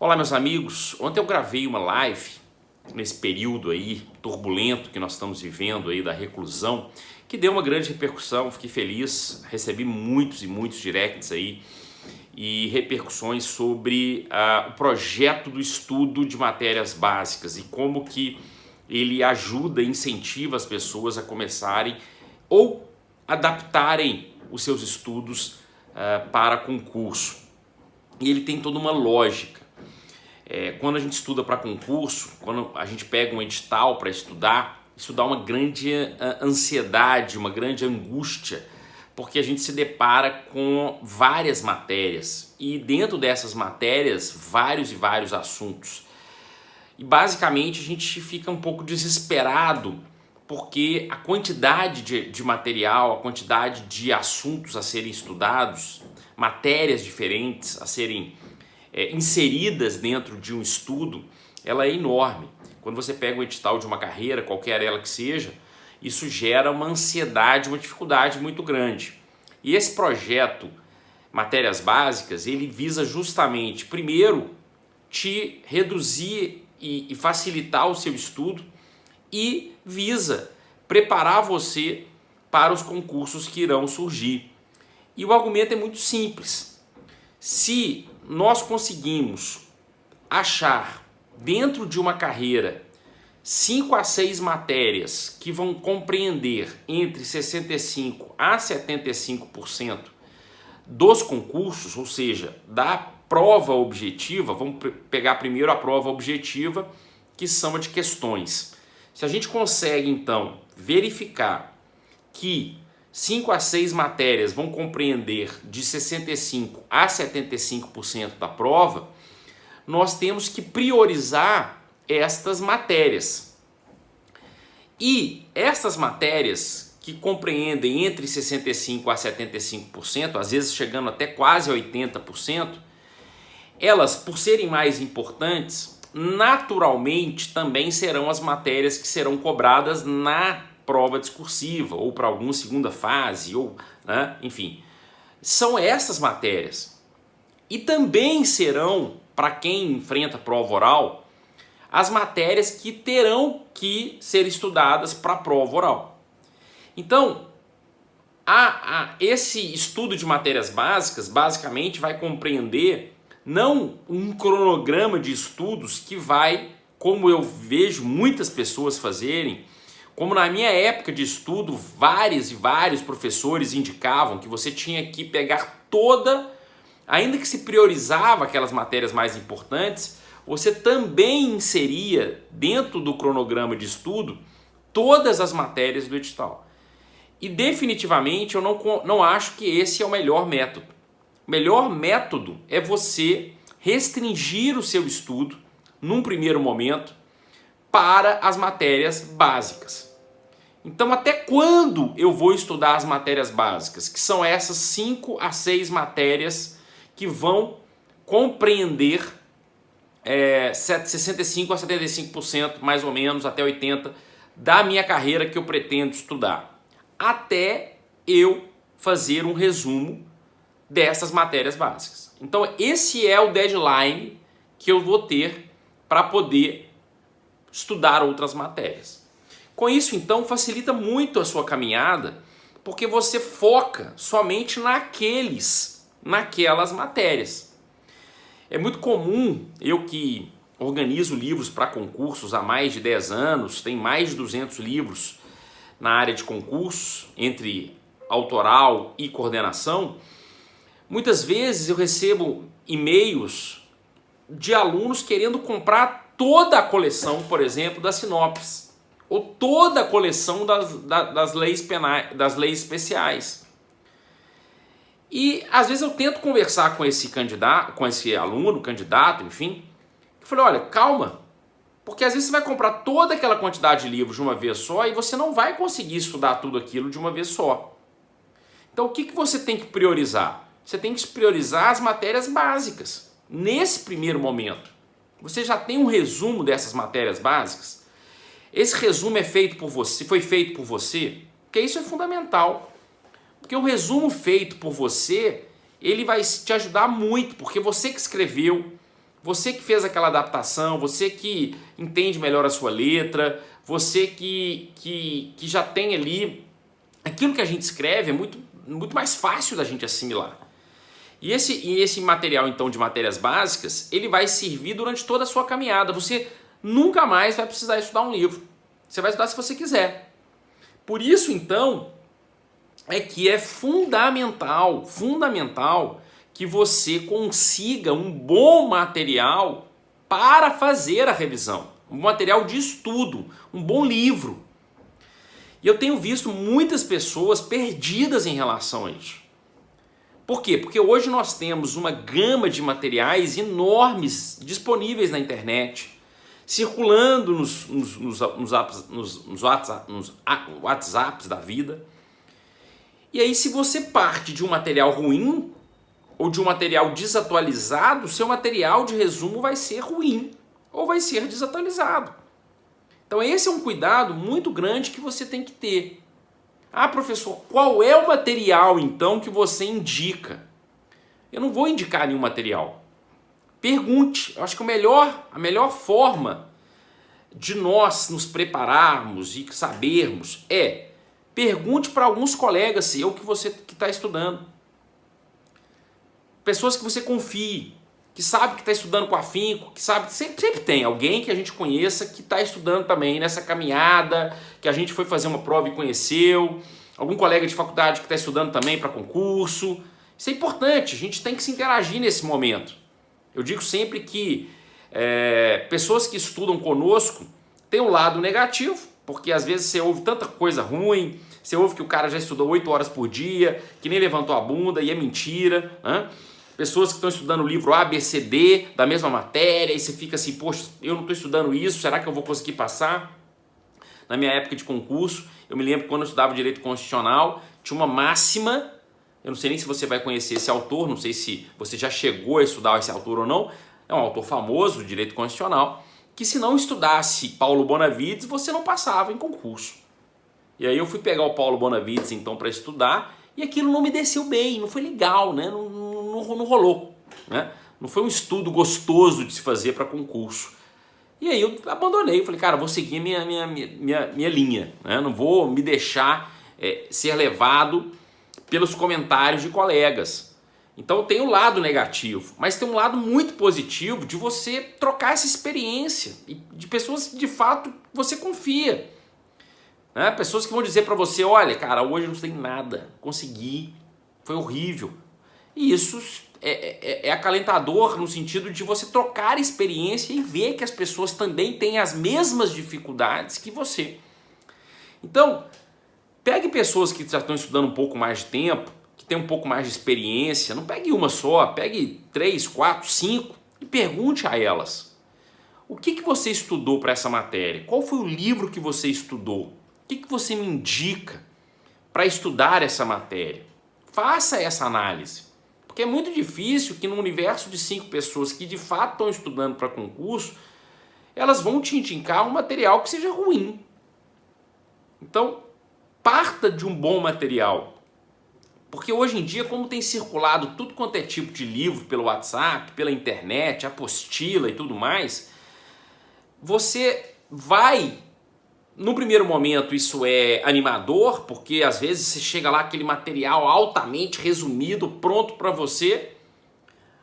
Olá, meus amigos. Ontem eu gravei uma live nesse período aí turbulento que nós estamos vivendo aí da reclusão, que deu uma grande repercussão. Fiquei feliz, recebi muitos e muitos directs aí e repercussões sobre o projeto do estudo de matérias básicas e como que ele ajuda e incentiva as pessoas a começarem ou adaptarem os seus estudos para concurso. E ele tem toda uma lógica. Quando a gente estuda para concurso, quando a gente pega um edital para estudar, isso dá uma grande ansiedade, uma grande angústia, porque a gente se depara com várias matérias e dentro dessas matérias, vários e vários assuntos. E basicamente a gente fica um pouco desesperado, porque a quantidade de material, a quantidade de assuntos a serem estudados, matérias diferentes a serem inseridas dentro de um estudo, ela é enorme. Quando você pega um edital de uma carreira, qualquer ela que seja, isso gera uma ansiedade, uma dificuldade muito grande. E esse projeto Matérias Básicas, ele visa justamente, primeiro, te reduzir e facilitar o seu estudo e visa preparar você para os concursos que irão surgir. E o argumento é muito simples. Se nós conseguimos achar dentro de uma carreira 5 a 6 matérias que vão compreender entre 65% a 75% dos concursos, ou seja, da prova objetiva, vamos pegar primeiro a prova objetiva, que são a de questões. Se a gente consegue então verificar que 5 a 6 matérias vão compreender de 65% a 75% da prova, nós temos que priorizar estas matérias. E estas matérias que compreendem entre 65% a 75%, às vezes chegando até quase 80%, elas, por serem mais importantes, naturalmente também serão as matérias que serão cobradas na prova discursiva, ou para alguma segunda fase, ou, enfim, são essas matérias. E também serão, para quem enfrenta prova oral, as matérias que terão que ser estudadas para a prova oral. Então, esse estudo de matérias básicas, basicamente, vai compreender não um cronograma de estudos que vai, como eu vejo muitas pessoas fazerem, como na minha época de estudo, vários e vários professores indicavam que você tinha que pegar ainda que se priorizava aquelas matérias mais importantes, você também inseria dentro do cronograma de estudo todas as matérias do edital. E definitivamente eu não acho que esse é o melhor método. O melhor método é você restringir o seu estudo, num primeiro momento, para as matérias básicas. Então, até quando eu vou estudar as matérias básicas? Que são essas 5 a 6 matérias que vão compreender 65% a 75%, mais ou menos, até 80%, da minha carreira que eu pretendo estudar. Até eu fazer um resumo dessas matérias básicas. Então, esse é o deadline que eu vou ter para poder estudar outras matérias. Com isso, então, facilita muito a sua caminhada, porque você foca somente naquelas matérias. É muito comum, eu que organizo livros para concursos há mais de 10 anos, tem mais de 200 livros na área de concursos, entre autoral e coordenação, muitas vezes eu recebo e-mails de alunos querendo comprar toda a coleção, por exemplo, da Sinopse, ou toda a coleção das leis penais, das leis especiais. E às vezes eu tento conversar com esse candidato, com esse aluno, candidato, enfim. Eu falei, olha, calma, porque às vezes você vai comprar toda aquela quantidade de livros de uma vez só e você não vai conseguir estudar tudo aquilo de uma vez só. Então o que você tem que priorizar? Você tem que priorizar as matérias básicas. Nesse primeiro momento, você já tem um resumo dessas matérias básicas? Esse resumo foi feito por você? Porque isso é fundamental. Porque o resumo feito por você, ele vai te ajudar muito, porque você que escreveu, Você que fez aquela adaptação, você que entende melhor a sua letra, você que já tem ali aquilo que a gente escreve, é muito mais fácil da gente assimilar. E esse material, então, de matérias básicas, ele vai servir durante toda a sua caminhada. Você nunca mais vai precisar estudar um livro. Você vai estudar se você quiser. Por isso, então, é que é fundamental que você consiga um bom material para fazer a revisão. Um material de estudo, um bom livro. E eu tenho visto muitas pessoas perdidas em relação a isso. Por quê? Porque hoje nós temos uma gama de materiais enormes disponíveis na internet, circulando nos WhatsApps da vida. E aí, se você parte de um material ruim ou de um material desatualizado, seu material de resumo vai ser ruim ou vai ser desatualizado. Então esse é um cuidado muito grande que você tem que ter. Ah, professor, qual é o material então que você indica? Eu não vou indicar nenhum material. Pergunte. Eu acho que a melhor forma de nós nos prepararmos e sabermos é pergunte para alguns colegas seus que você que está estudando. Pessoas que você confie, que sabe que está estudando com afinco, que sabe que sempre tem alguém que a gente conheça que está estudando também nessa caminhada, que a gente foi fazer uma prova e conheceu, algum colega de faculdade que está estudando também para concurso. Isso é importante, a gente tem que se interagir nesse momento. Eu digo sempre que pessoas que estudam conosco têm um lado negativo, porque às vezes você ouve tanta coisa ruim, você ouve que o cara já estudou 8 horas por dia, que nem levantou a bunda e é mentira, né? Pessoas que estão estudando o livro A, B, C, D da mesma matéria e você fica assim, poxa, eu não estou estudando isso, será que eu vou conseguir passar? Na minha época de concurso, eu me lembro que quando eu estudava Direito Constitucional, tinha uma máxima, eu não sei nem se você vai conhecer esse autor, não sei se você já chegou a estudar esse autor ou não, é um autor famoso do Direito Constitucional, que se não estudasse Paulo Bonavides, você não passava em concurso. E aí eu fui pegar o Paulo Bonavides então para estudar e aquilo não me desceu bem, não foi legal, né? Não rolou, né? Não foi um estudo gostoso de se fazer para concurso. E aí eu abandonei, falei, cara, vou seguir minha linha, né? Não vou me deixar ser levado pelos comentários de colegas. Então tem um lado negativo, mas tem um lado muito positivo de você trocar essa experiência e de pessoas que de fato você confia. Né? Pessoas que vão dizer para você, olha, cara, hoje eu não sei nada, consegui, foi horrível. E isso é acalentador no sentido de você trocar experiência e ver que as pessoas também têm as mesmas dificuldades que você. Então, pegue pessoas que já estão estudando um pouco mais de tempo, que tem um pouco mais de experiência, não pegue uma só, pegue 3, 4, 5 e pergunte a elas. O que você estudou para essa matéria? Qual foi o livro que você estudou? O que você me indica para estudar essa matéria? Faça essa análise. Porque é muito difícil que num universo de 5 pessoas que de fato estão estudando para concurso, elas vão te indicar um material que seja ruim. Então, parta de um bom material. Porque hoje em dia, como tem circulado tudo quanto é tipo de livro pelo WhatsApp, pela internet, apostila e tudo mais, você vai... No primeiro momento isso é animador, porque às vezes você chega lá aquele material altamente resumido, pronto para você,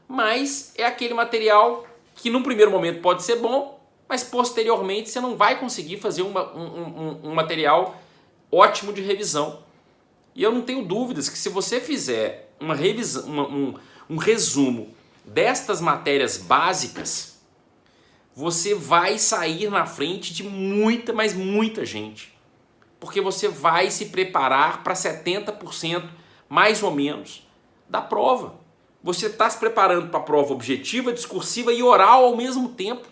mas é aquele material que no primeiro momento pode ser bom, mas posteriormente você não vai conseguir fazer um material ótimo de revisão. E eu não tenho dúvidas que se você fizer uma revisão, um resumo destas matérias básicas, você vai sair na frente de muita, mas muita gente. Porque você vai se preparar para 70%, mais ou menos, da prova. Você está se preparando para a prova objetiva, discursiva e oral ao mesmo tempo.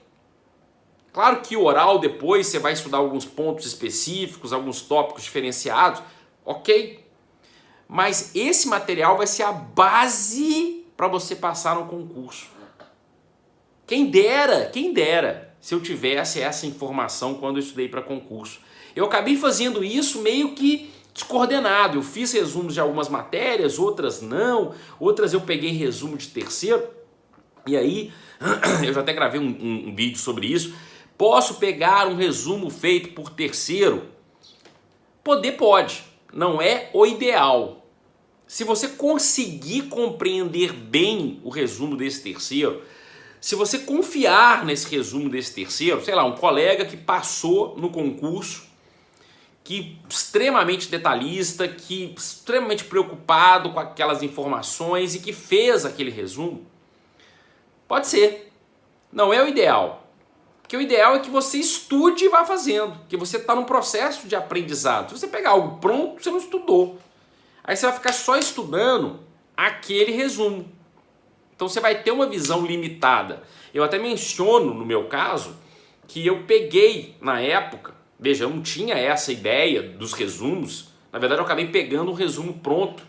Claro que oral depois você vai estudar alguns pontos específicos, alguns tópicos diferenciados, ok? Mas esse material vai ser a base para você passar no concurso. Quem dera se eu tivesse essa informação quando eu estudei para concurso. Eu acabei fazendo isso meio que descoordenado. Eu fiz resumos de algumas matérias, outras não, outras eu peguei resumo de terceiro. E aí, eu já até gravei um vídeo sobre isso. Posso pegar um resumo feito por terceiro? Pode. Não é o ideal. Se você conseguir compreender bem o resumo desse terceiro, se você confiar nesse resumo desse terceiro, sei lá, um colega que passou no concurso, que extremamente detalhista, que extremamente preocupado com aquelas informações e que fez aquele resumo, pode ser. Não é o ideal. Porque o ideal é que você estude e vá fazendo, que você está num processo de aprendizado. Se você pegar algo pronto, você não estudou. Aí você vai ficar só estudando aquele resumo. Então você vai ter uma visão limitada. Eu até menciono, no meu caso, que eu peguei na época, veja, eu não tinha essa ideia dos resumos. Na verdade, eu acabei pegando um resumo pronto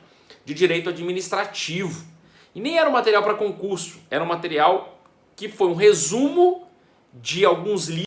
de direito administrativo. E nem era um material para concurso, era um material que foi um resumo de alguns livros